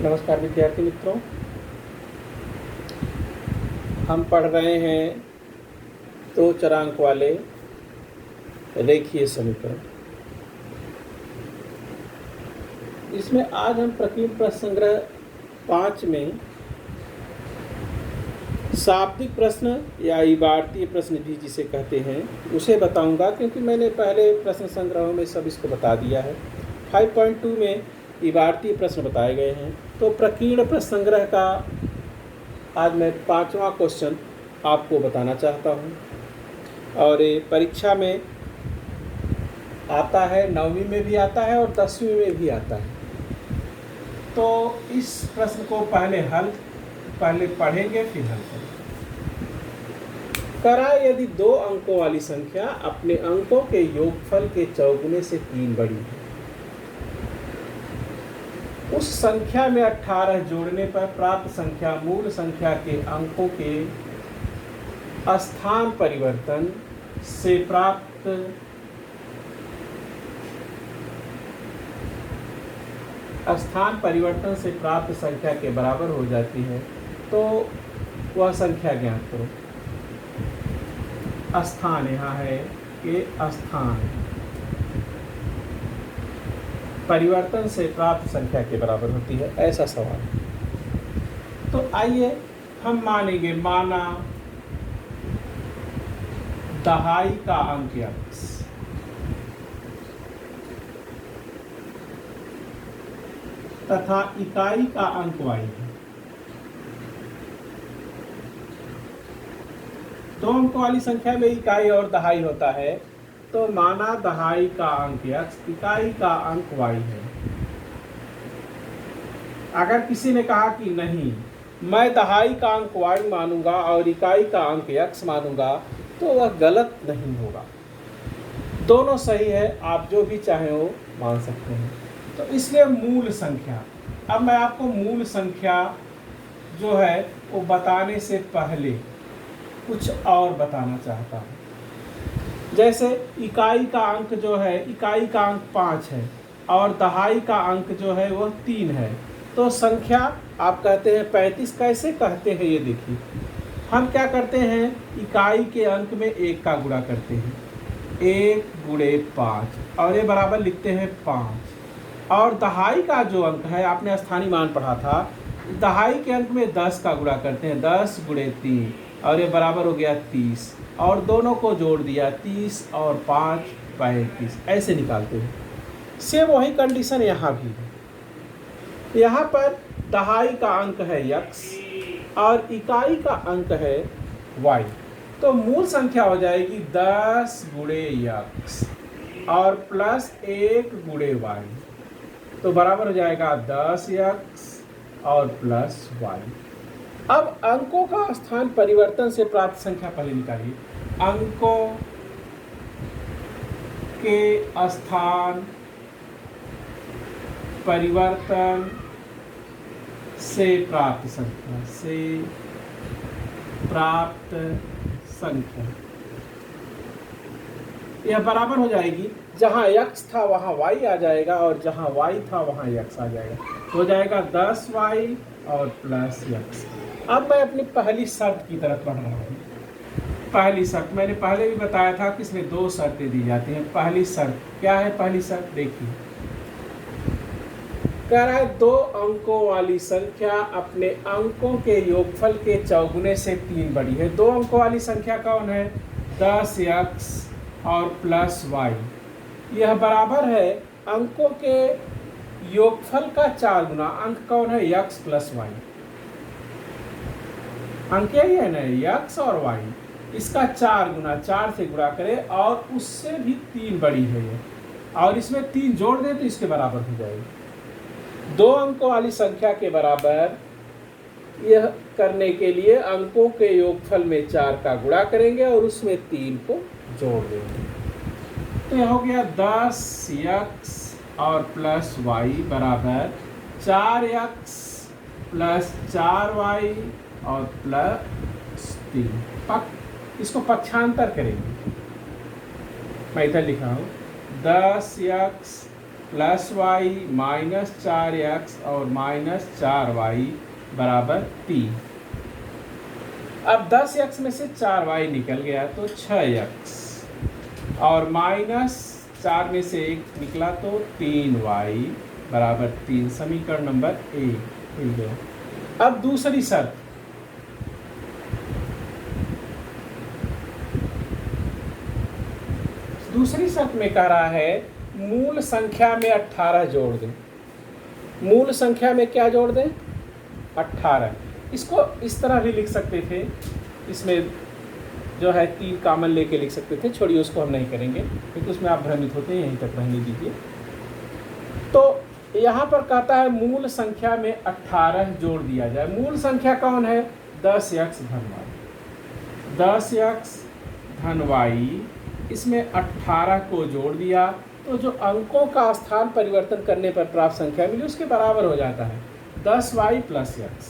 नमस्कार विद्यार्थी मित्रों, हम पढ़ रहे हैं दो चरांक वाले रेखीय समीकरण। इसमें आज हम प्रकीर्ण प्रश्न संग्रह 5 में शाब्दिक प्रश्न या इबारतीय प्रश्न भी जिसे कहते हैं उसे बताऊंगा, क्योंकि मैंने पहले प्रश्न संग्रहों में सब इसको बता दिया है। 5.2 में इबारतीय प्रश्न बताए गए हैं। तो प्रकीर्ण प्रश्न संग्रह का आज मैं 5वां क्वेश्चन आपको बताना चाहता हूं, और ये परीक्षा में आता है, 9वीं में भी आता है और 10वीं में भी आता है। तो इस प्रश्न को पहले पढ़ेंगे फिर हल करेंगे। कराए यदि 2 अंकों वाली संख्या अपने अंकों के योगफल के चौगुने से 3 बड़ी है, उस संख्या में 18 जोड़ने पर प्राप्त संख्या मूल संख्या के अंकों के स्थान परिवर्तन से प्राप्त संख्या के बराबर हो जाती है, तो वह संख्या ज्ञात करो। स्थान यहाँ है कि स्थान परिवर्तन से प्राप्त संख्या के बराबर होती है, ऐसा सवाल। तो आइए हम मानेंगे, माना दहाई का अंक x तथा इकाई का अंक y है। 2 अंकों वाली संख्या में इकाई और दहाई होता है, तो माना दहाई का अंक x, इकाई का अंक y है। अगर किसी ने कहा कि नहीं, मैं दहाई का अंक y मानूंगा और इकाई का अंक x मानूंगा, तो वह गलत नहीं होगा। दोनों सही है, आप जो भी चाहें वो मान सकते हैं। तो इसलिए मूल संख्या, अब मैं आपको मूल संख्या जो है वो बताने से पहले कुछ और बताना चाहता हूँ। जैसे इकाई का अंक जो है, इकाई का अंक 5 है और दहाई का अंक जो है वह 3 है। तो संख्या आप कहते हैं 35, कैसे कहते हैं ये देखिए। हम क्या करते हैं, इकाई के अंक में 1 का गुणा करते हैं, 1 गुणे 5, और ये बराबर लिखते हैं 5। और दहाई का जो अंक है, आपने स्थानीय मान पढ़ा था, दहाई के अंक में 10 का गुणा करते हैं, 10 गुणे 3, और ये बराबर हो गया 30, और दोनों को जोड़ दिया, 30 और 5 35, ऐसे निकालते हैं। सेम वही कंडीशन यहाँ भी है। यहाँ पर दहाई का अंक है x और इकाई का अंक है y, तो मूल संख्या हो जाएगी 10 गुणे x और प्लस 1 गुणे y, तो बराबर हो जाएगा 10x और प्लस y। अब अंकों का स्थान परिवर्तन से प्राप्त संख्या पहले निकालिए। अंकों के स्थान परिवर्तन से प्राप्त संख्या, यह बराबर हो जाएगी, जहाँ x था वहाँ y आ जाएगा और जहाँ y था वहाँ x आ जाएगा, हो जाएगा 10y और प्लस x। अब मैं अपनी पहली शर्त की तरफ बढ़ रहा हूँ। पहली शर्त मैंने पहले भी बताया था कि इसमें 2 शर्तें दी जाती हैं। पहली शर्त क्या है? पहली शर्त देखिए, कह रहा है 2 अंकों वाली संख्या अपने अंकों के योगफल के चौगुने से 3 बड़ी है। 2 अंकों वाली संख्या कौन है? 10x और प्लस y। यह बराबर है अंकों के योगफल का 4 गुना। अंक कौन है? x plus y। अंक यही है ना, x और y, इसका 4 गुना, 4 से गुणा करें और उससे भी 3 बड़ी है ये, और इसमें 3 जोड़ दें तो इसके बराबर हो जाएगी। 2 अंकों वाली संख्या के बराबर यह करने के लिए अंकों के योगफल में 4 का गुणा करेंगे और उसमें 3 को जोड़ देंगे। तो यह हो गया 10x और प्लस y बराबर 4x प्लस 4y और प्लस 3। इसको पक्षांतर करेंगे। मैं इधर लिखा हूँ 10x plus y minus 4x और माइनस 4y बराबर 3। अब 10x में से 4y निकल गया तो 6x और माइनस 4 में से 1 निकला तो 3y बराबर 3। समीकरण नंबर 1 मिल गया। अब दूसरी शर्त, दूसरी शर्त में कह रहा है मूल संख्या में 18 जोड़ दें। मूल संख्या में क्या जोड़ दें? 18। इसको इस तरह भी लिख सकते थे, इसमें जो है 3 कॉमन लेके लिख सकते थे, छोड़िए उसको हम नहीं करेंगे क्योंकि उसमें आप भ्रमित होते हैं, यहीं तक रहने दीजिए। तो यहाँ पर कहता है मूल संख्या में 18 जोड़ दिया जाए। मूल संख्या कौन है? 10x धन y। 10x धन y, इसमें 18 को जोड़ दिया तो जो अंकों का स्थान परिवर्तन करने पर प्राप्त संख्या मिली उसके बराबर हो जाता है 10y प्लस x।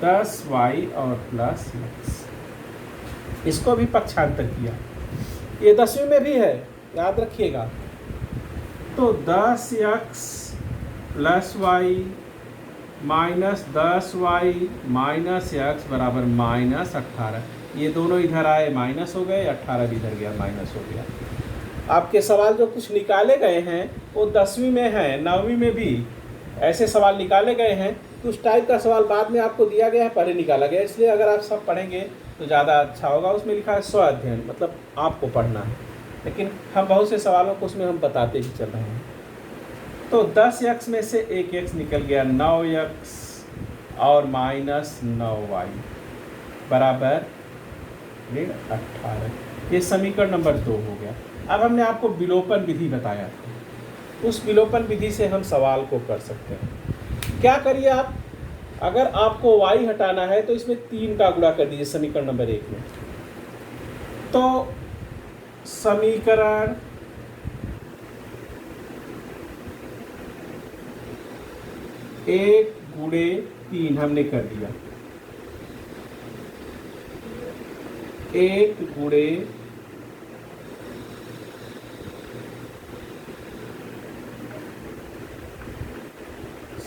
10y और प्लस x, इसको भी पक्षांतर किया। ये 10वीं में भी है, याद रखिएगा। तो 10x plus y minus 10y minus x बराबर माइनस 18। ये दोनों इधर आए माइनस हो गए, 18 भी इधर गया माइनस हो गया। आपके सवाल जो कुछ निकाले गए हैं वो 10वीं में है, 9वीं में भी ऐसे सवाल निकाले गए हैं। कुछ टाइप का सवाल बाद में आपको दिया गया है, पहले निकाला गया, इसलिए अगर आप सब पढ़ेंगे तो ज़्यादा अच्छा होगा। उसमें लिखा है स्व अध्ययन, मतलब आपको पढ़ना है, लेकिन हम बहुत से सवालों को उसमें हम बताते भी चल रहे हैं। तो 10x में से 1x निकल गया, 9x और माइनस 9y बराबर 18। ये समीकरण नंबर 2 हो गया। अब हमने आपको विलोपन विधि बताया था, उस विलोपन विधि से हम सवाल को कर सकते हैं। क्या करिए आप, अगर आपको y हटाना है तो इसमें 3 का गुणा कर दीजिए समीकरण नंबर 1 में। तो समीकरण 1 गुणे 3 हमने कर दिया। 1 गुणे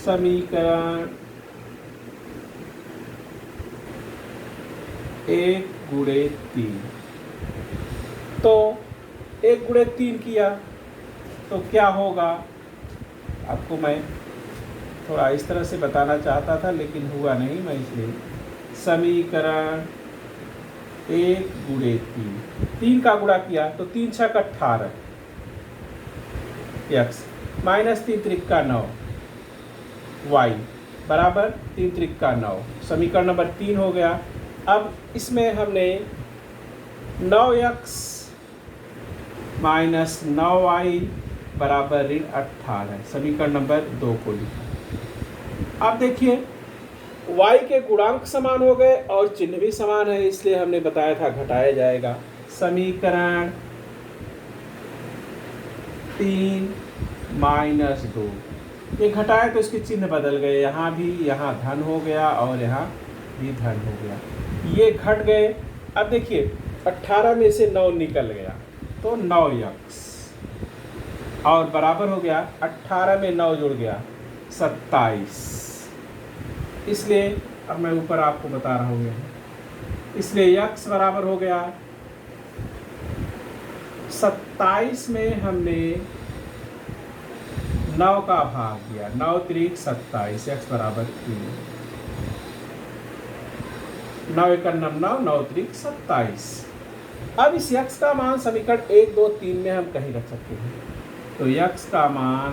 समीकरण 1 गुणे 3। तो 1 गुणे 3 किया तो क्या होगा, आपको मैं थोड़ा इस तरह से बताना चाहता था लेकिन हुआ नहीं, मैं इसलिए समीकरण 1 गुणे 3 का गुणा किया तो 3 छक 18 x माइनस 3 त्रिक 9 y बराबर 3 त्रिक 9। समीकरण नंबर 3 हो गया। अब इसमें हमने 9x माइनस 9y बराबर ऋण 18 समीकरण नंबर 2 को लिखा। आप देखिए y के गुणांक समान हो गए और चिन्ह भी समान है, इसलिए हमने बताया था घटाया जाएगा। समीकरण 3 माइनस 2, ये घटाए तो इसके चिन्ह बदल गए, यहाँ भी, यहाँ धन हो गया और यहाँ भी धन हो गया, ये घट गए। अब देखिए 18 में से 9 निकल गया तो 9x और बराबर हो गया 18 में 9 जुड़ गया 27। इसलिए अब मैं ऊपर आपको बता रहा हूँ, इसलिए x बराबर हो गया 27 में हमने 9 का भाग दिया, 9 त्रिक 27, x बराबर 3। 9 एकड़ 9, 9 त्रिक 27। अब इस x का मान समीकरण 1, 2, 3 में हम कहीं रख सकते हैं, तो x का मान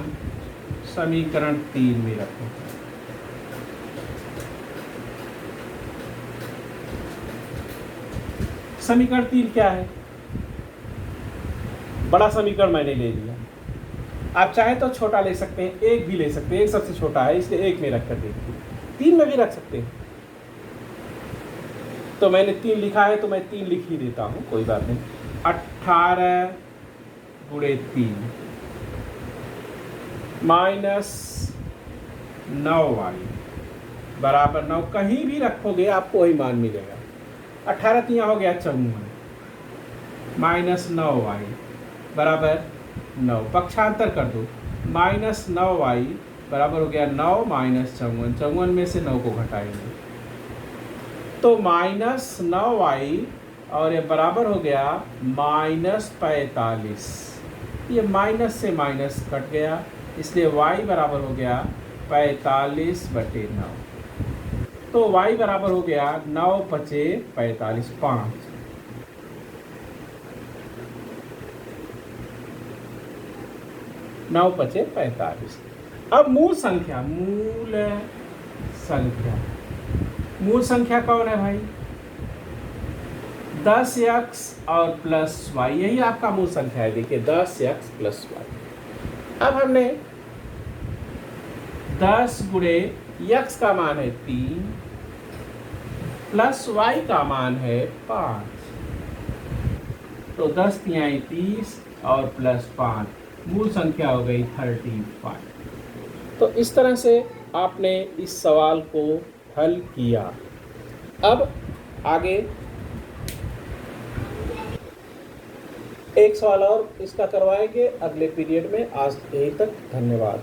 समीकरण 3 में रखें। समीकरण 3 क्या है? बड़ा समीकरण मैंने ले लिया, आप चाहे तो छोटा ले सकते हैं, 1 भी ले सकते हैं, 1 सबसे छोटा है इसलिए 1 में रख कर देखिए, 3 में भी रख सकते हैं। तो मैंने 3 लिखा है तो मैं 3 लिख ही देता हूँ, कोई बात नहीं। 18 गुणे 3 माइनस 9y बराबर 9, कहीं भी रखोगे आपको वही मान मिलेगा। 18 तिया हो गया 54 माइनस 9y बराबर 9, पक्षांतर कर दो माइनस 9y बराबर हो गया 9 माइनस 54, 54 में से 9 को घटाएंगे तो माइनस 9y और ये बराबर हो गया माइनस 45। ये माइनस से माइनस कट गया, इसलिए y बराबर हो गया 45/9। तो y बराबर हो गया 9 पचे 45, 5। नौ पचे 45। अब मूल संख्या मूल संख्या कौन है भाई? 10x और प्लस y, यही आपका मूल संख्या है। देखिए 10x प्लस y। अब हमने 10 गुणे x का मान है 3 प्लस y का मान है 5, तो 10 तिहाई 30 और प्लस 5, मूल संख्या हो गई 35। तो इस तरह से आपने इस सवाल को हल किया। अब आगे एक सवाल और इसका करवाएंगे अगले पीरियड में। आज यहीं तक, धन्यवाद।